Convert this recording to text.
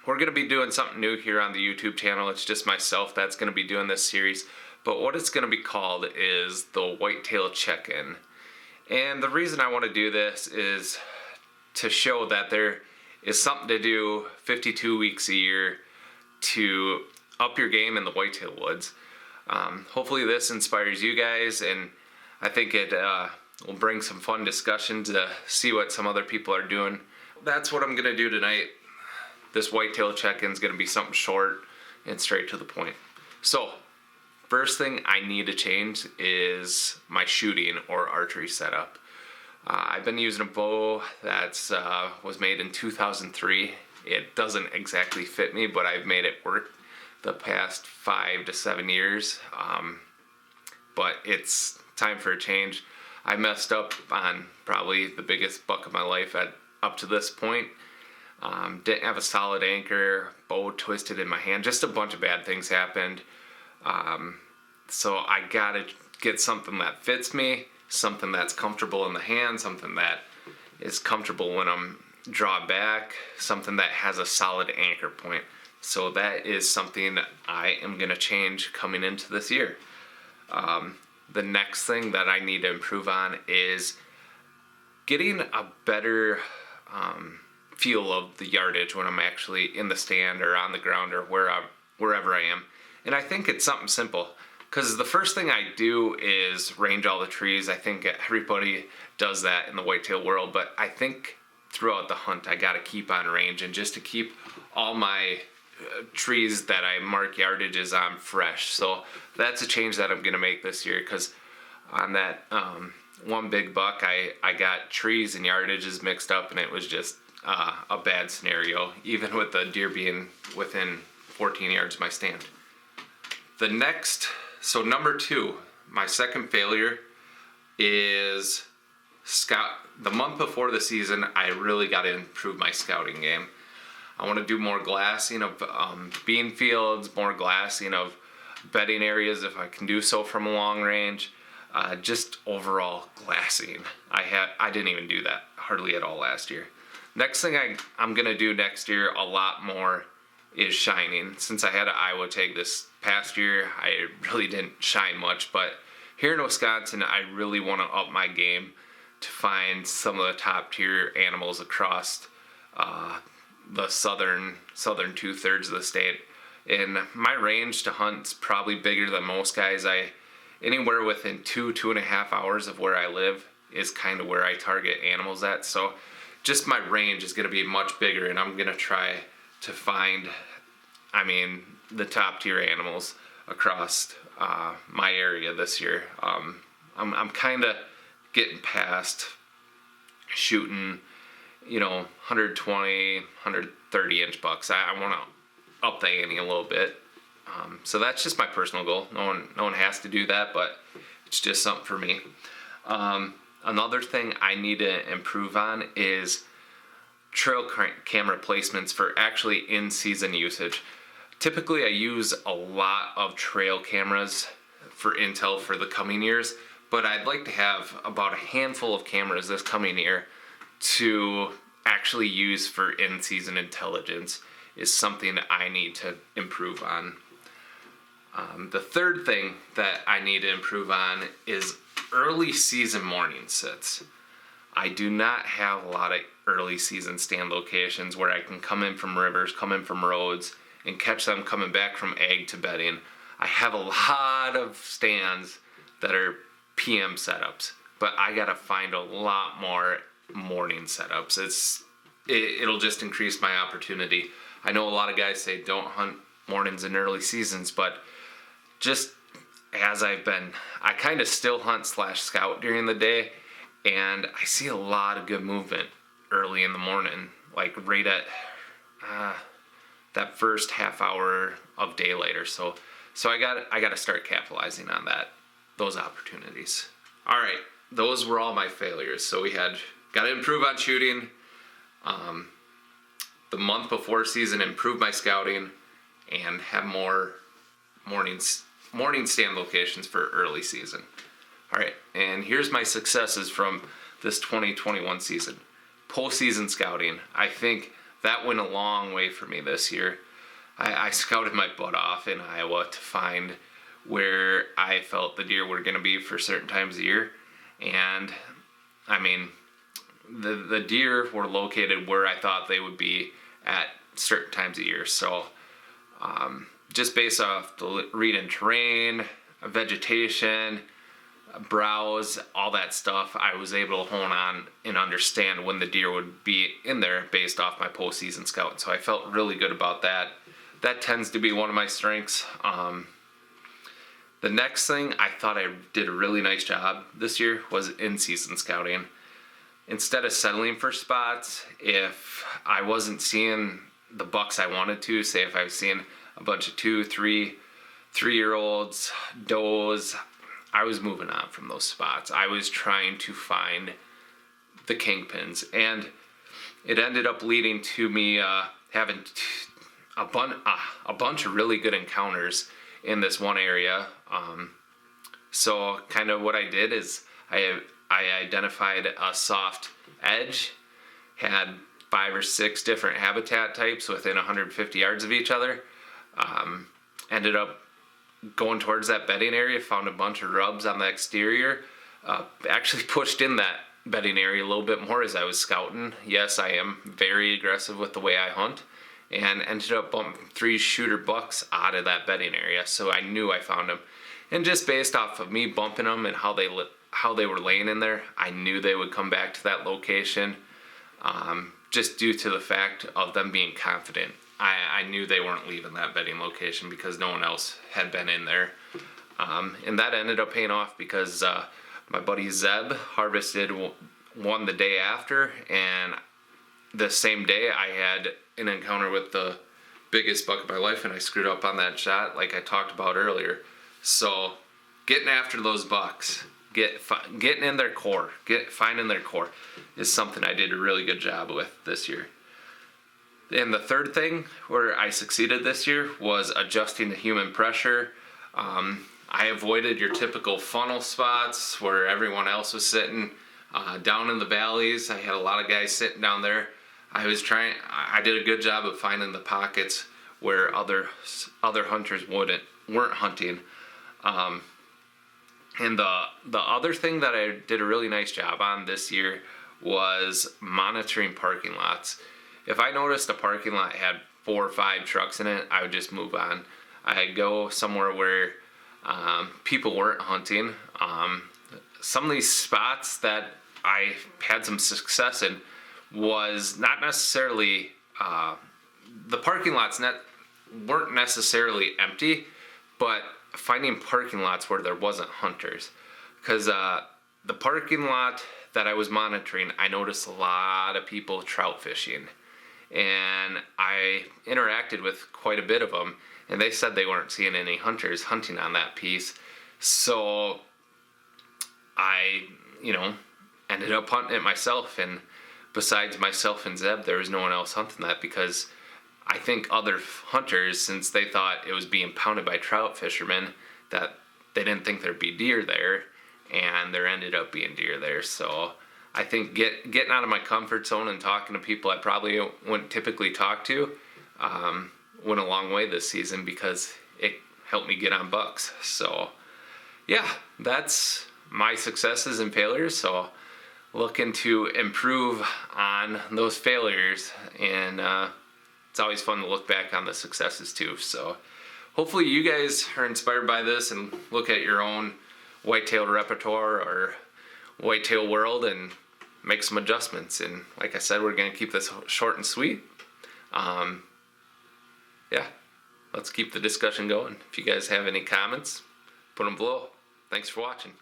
we're going to be doing something new here on the YouTube channel. It's just myself that's going to be doing this series. But what it's going to be called is the Whitetail Check-In. And the reason I want to do this is to show that there is something to do 52 weeks a year to up your game in the whitetail woods. Hopefully this inspires you guys, and I think it will bring some fun discussion to see what some other people are doing. That's what I'm going to do tonight. This Whitetail Check-In is going to be something short and straight to the point. So, first thing I need to change is my shooting or archery setup. I've been using a bow that was made in 2003. It doesn't exactly fit me, but I've made it work the past 5 to 7 years. But it's time for a change. I messed up on probably the biggest buck of my life up to this point. Didn't have a solid anchor, bow twisted in my hand, just a bunch of bad things happened. So I gotta get something that fits me, something that's comfortable in the hand, something that is comfortable when I'm draw back, something that has a solid anchor point. So that is something I am gonna change coming into this year. The next thing that I need to improve on is getting a better feel of the yardage when I'm actually in the stand or on the ground or wherever I am. And I think it's something simple, because the first thing I do is range all the trees. I think everybody does that in the whitetail world, but I think throughout the hunt I gotta keep on range, and just to keep all my trees that I mark yardages on fresh. So that's a change that I'm gonna make this year, because on that one big buck I got trees and yardages mixed up, and it was just a bad scenario, even with the deer being within 14 yards of my stand. So number 2, my second failure is scout. The month before the season, I really got to improve my scouting game. I want to do more glassing of bean fields, more glassing of bedding areas if I can do so from a long range. Just overall glassing. I didn't even do that hardly at all last year. Next thing I'm going to do next year a lot more is shining. Since I had an Iowa tag this past year, I really didn't shine much, but here in Wisconsin, I really want to up my game to find some of the top tier animals across the southern 2/3 of the state. And my range to hunt's probably bigger than most guys. Anywhere within 2.5 hours of where I live is kind of where I target animals at. So just my range is going to be much bigger, and I'm going to try to find, the top tier animals across my area this year. I'm kind of getting past shooting, 120, 130 inch bucks. I want to up the ante a little bit. So that's just my personal goal. No one has to do that, but it's just something for me. Another thing I need to improve on is trail camera placements for actually in-season usage. Typically, I use a lot of trail cameras for intel for the coming years, but I'd like to have about a handful of cameras this coming year to actually use for in-season intelligence. Is something that I need to improve on. The third thing that I need to improve on is early season morning sits. I do not have a lot of early season stand locations where I can come in from rivers, come in from roads, and catch them coming back from ag to bedding. I have a lot of stands that are PM setups, but I gotta find a lot more morning setups. It'll just increase my opportunity. I know a lot of guys say don't hunt mornings in early seasons, but just as I kind of still hunt / scout during the day, and I see a lot of good movement early in the morning, like right at that first half hour of daylight or so. So I got to start capitalizing on those opportunities. All right, those were all my failures. So we got to improve on shooting. The month before season, improve my scouting, and have more morning stand locations for early season. All right, and here's my successes from this 2021 season. Postseason Scouting. I think that went a long way for me this year. I scouted my butt off in Iowa to find where I felt the deer were going to be for certain times of year. And I mean, the deer were located where I thought they would be at certain times of year. So just based off the reading terrain, vegetation, browse, all that stuff, I was able to hone on and understand when the deer would be in there based off my postseason scout. So I felt really good about that. That tends to be one of my strengths. The next thing I thought I did a really nice job this year was in-season scouting. Instead of settling for spots, if I wasn't seeing the bucks I wanted to, say if I was seeing a bunch of 2, 3-year-olds, does, I was moving on from those spots. I was trying to find the kingpins, and it ended up leading to me having a bunch of really good encounters in this one area. So kind of what I did is I identified a soft edge, had 5 or 6 different habitat types within 150 yards of each other. Ended up going towards that bedding area, found a bunch of rubs on the exterior, actually pushed in that bedding area a little bit more as I was scouting. Yes, I am very aggressive with the way I hunt, and ended up bumping 3 shooter bucks out of that bedding area, so I knew I found them. And just based off of me bumping them and how they were laying in there, I knew they would come back to that location, just due to the fact of them being confident. I knew they weren't leaving that bedding location because no one else had been in there. And that ended up paying off because my buddy Zeb harvested one the day after, and the same day I had an encounter with the biggest buck of my life, and I screwed up on that shot like I talked about earlier. So getting after those bucks, getting in their core, finding their core is something I did a really good job with this year. And the third thing where I succeeded this year was adjusting to human pressure. I avoided your typical funnel spots where everyone else was sitting down in the valleys. I had a lot of guys sitting down there. I did a good job of finding the pockets where other hunters weren't hunting. And the other thing that I did a really nice job on this year was monitoring parking lots. If I noticed a parking lot had 4 or 5 trucks in it, I would just move on. I'd go somewhere where people weren't hunting. Some of these spots that I had some success in was not necessarily, the parking lots weren't necessarily empty, but finding parking lots where there wasn't hunters. Because the parking lot that I was monitoring, I noticed a lot of people trout fishing. And I interacted with quite a bit of them, and they said they weren't seeing any hunters hunting on that piece. So I, ended up hunting it myself, and besides myself and Zeb, there was no one else hunting that because I think other hunters, since they thought it was being pounded by trout fishermen, that they didn't think there'd be deer there, and there ended up being deer there. So I think getting out of my comfort zone and talking to people I probably wouldn't typically talk to went a long way this season because it helped me get on bucks. So yeah, that's my successes and failures. So looking to improve on those failures, and it's always fun to look back on the successes too. So hopefully you guys are inspired by this and look at your own whitetail repertoire or whitetail world and make some adjustments. And like I said, we're going to keep this short and sweet. Yeah, let's keep the discussion going. If you guys have any comments, put them below. Thanks for watching.